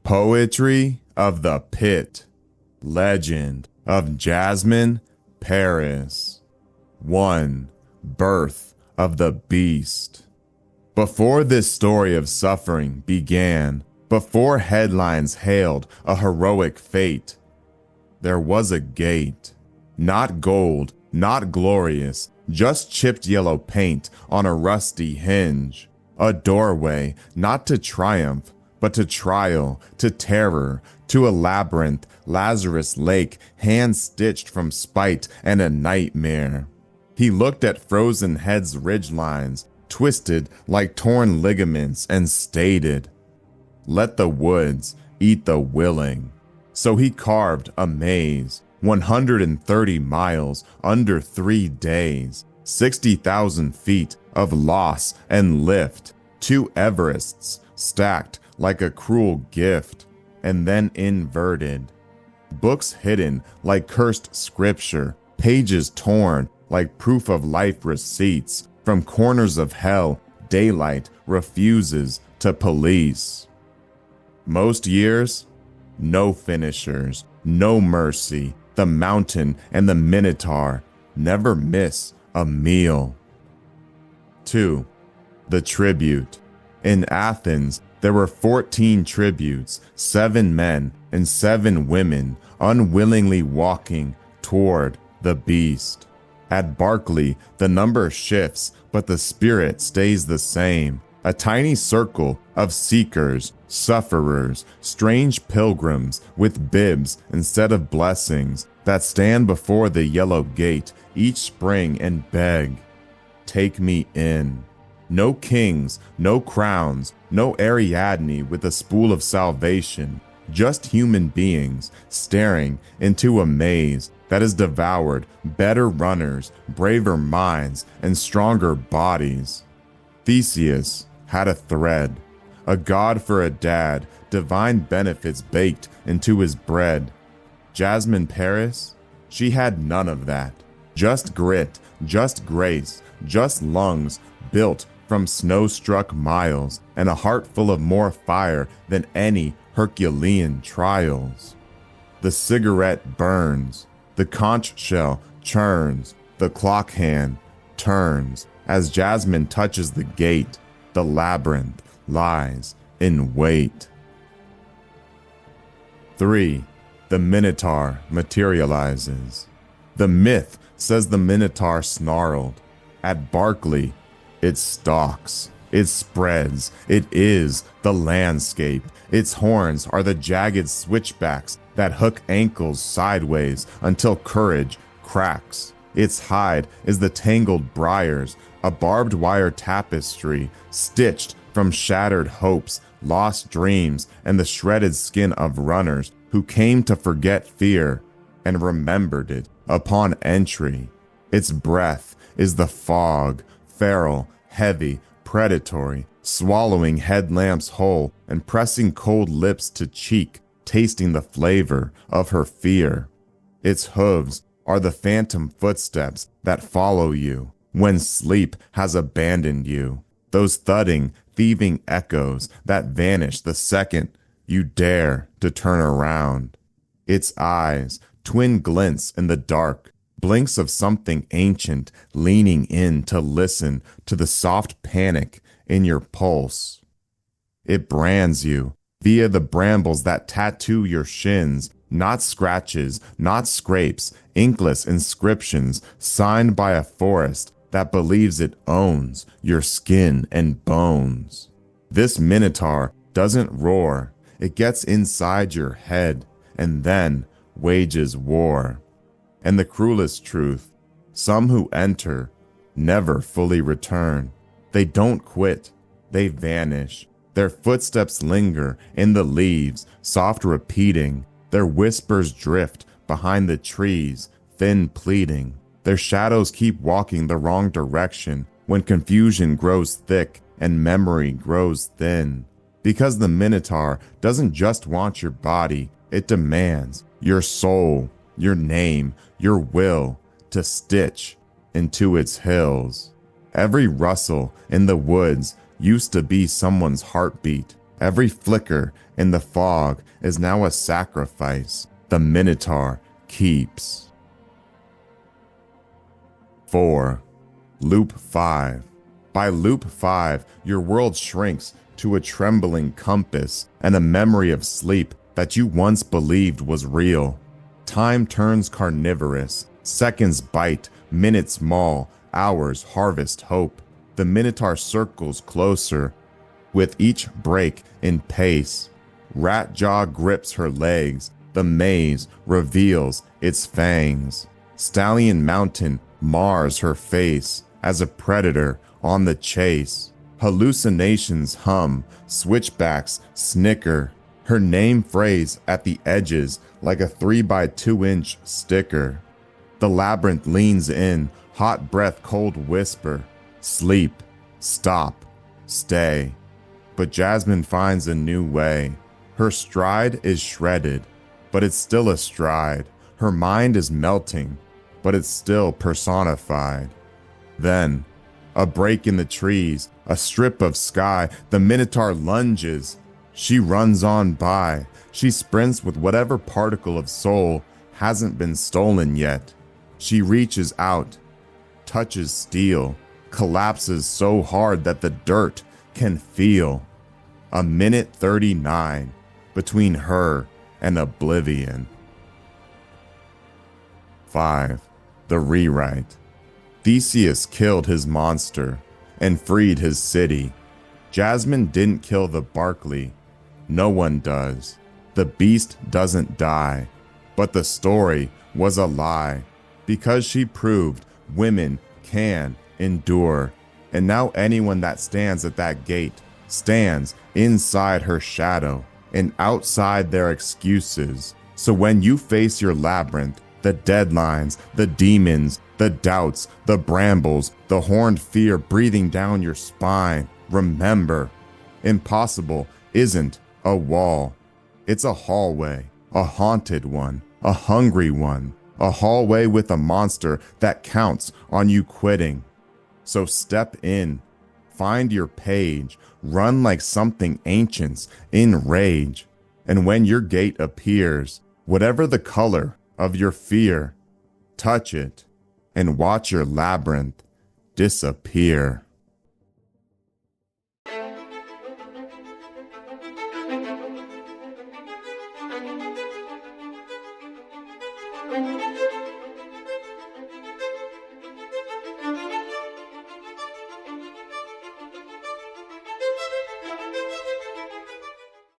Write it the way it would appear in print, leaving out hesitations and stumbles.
Poetry of the Pit. Legend of Jasmin Paris. 1. Birth of the Beast. Before this story of suffering began, before headlines hailed a heroic fate, there was a gate. Not gold, not glorious, just chipped yellow paint on a rusty hinge. A doorway, not to triumph, but to trial, to terror, to a labyrinth, Lazarus Lake, hand-stitched from spite and a nightmare. He looked at frozen heads' ridgelines, twisted like torn ligaments, and stated, "Let the woods eat the willing." So he carved a maze, 130 miles under 3 days, 60,000 feet of loss and lift, 2 Everests stacked like a cruel gift, and then inverted. Books hidden like cursed scripture, pages torn like proof of life receipts. From corners of hell, daylight refuses to police. Most years, no finishers, no mercy. The mountain and the Minotaur never miss a meal. 2. The tribute. In Athens, there were 14 tributes, 7 men and 7 women, unwillingly walking toward the beast. At Barkley, the number shifts, but the spirit stays the same. A tiny circle of seekers, sufferers, strange pilgrims with bibs instead of blessings that stand before the yellow gate each spring and beg, "Take me in." No kings, no crowns, no Ariadne with a spool of salvation, just human beings staring into a maze that has devoured better runners, braver minds, and stronger bodies. Theseus had a thread, a god for a dad, divine benefits baked into his bread. Jasmin Paris, she had none of that. Just grit, just grace, just lungs built from snow-struck miles, and a heart full of more fire than any Herculean trials. The cigarette burns, the conch shell churns, the clock hand turns. As Jasmin touches the gate, the labyrinth lies in wait. 3. The Minotaur materializes. The myth says the Minotaur snarled. At Barkley, it stalks, it spreads, it is the landscape. Its horns are the jagged switchbacks that hook ankles sideways until courage cracks. Its hide is the tangled briars, a barbed wire tapestry stitched from shattered hopes, lost dreams, and the shredded skin of runners who came to forget fear and remembered it upon entry. Its breath is the fog, feral, heavy, predatory, swallowing headlamps whole and pressing cold lips to cheek, tasting the flavor of her fear. Its hooves are the phantom footsteps that follow you when sleep has abandoned you. Those thudding, thieving echoes that vanish the second you dare to turn around. Its eyes, twin glints in the dark, blinks of something ancient leaning in to listen to the soft panic in your pulse. It brands you via the brambles that tattoo your shins, not scratches, not scrapes, inkless inscriptions signed by a forest that believes it owns your skin and bones. This Minotaur doesn't roar, it gets inside your head and then wages war. And the cruelest truth, some who enter never fully return. They don't quit, they vanish. Their footsteps linger in the leaves, soft repeating. Their whispers drift behind the trees, thin pleading. Their shadows keep walking the wrong direction when confusion grows thick and memory grows thin. Because the Minotaur doesn't just want your body, it demands your soul, your name, your will to stitch into its hills. Every rustle in the woods used to be someone's heartbeat. Every flicker in the fog is now a sacrifice the Minotaur keeps. 4. Loop 5. By loop 5, your world shrinks to a trembling compass and a memory of sleep that you once believed was real. Time turns carnivorous, seconds bite, minutes maul, hours harvest hope. The Minotaur circles closer, with each break in pace. Ratjaw grips her legs, the maze reveals its fangs. Stallion Mountain mars her face as a predator on the chase. Hallucinations hum, switchbacks snicker. Her name phrase at the edges like a 3x2-inch sticker. The labyrinth leans in, hot breath, cold whisper. Sleep, stop, stay. But Jasmin finds a new way. Her stride is shredded, but it's still a stride. Her mind is melting, but it's still personified. Then, a break in the trees, a strip of sky, the Minotaur lunges. She runs on by. She sprints with whatever particle of soul hasn't been stolen yet. She reaches out, touches steel, collapses so hard that the dirt can feel. A minute 39 between her and oblivion. 5. The rewrite. Theseus killed his monster and freed his city. Jasmin didn't kill the Barkley. No one does. The beast doesn't die. But the story was a lie, because she proved women can endure. And now anyone that stands at that gate stands inside her shadow and outside their excuses. So when you face your labyrinth, the deadlines, the demons, the doubts, the brambles, the horned fear breathing down your spine, remember, impossible isn't a wall. It's a hallway, a haunted one, a hungry one, a hallway with a monster that counts on you quitting. So step in, find your page, run like something ancient's in rage. And when your gate appears, whatever the color of your fear, touch it and watch your labyrinth disappear.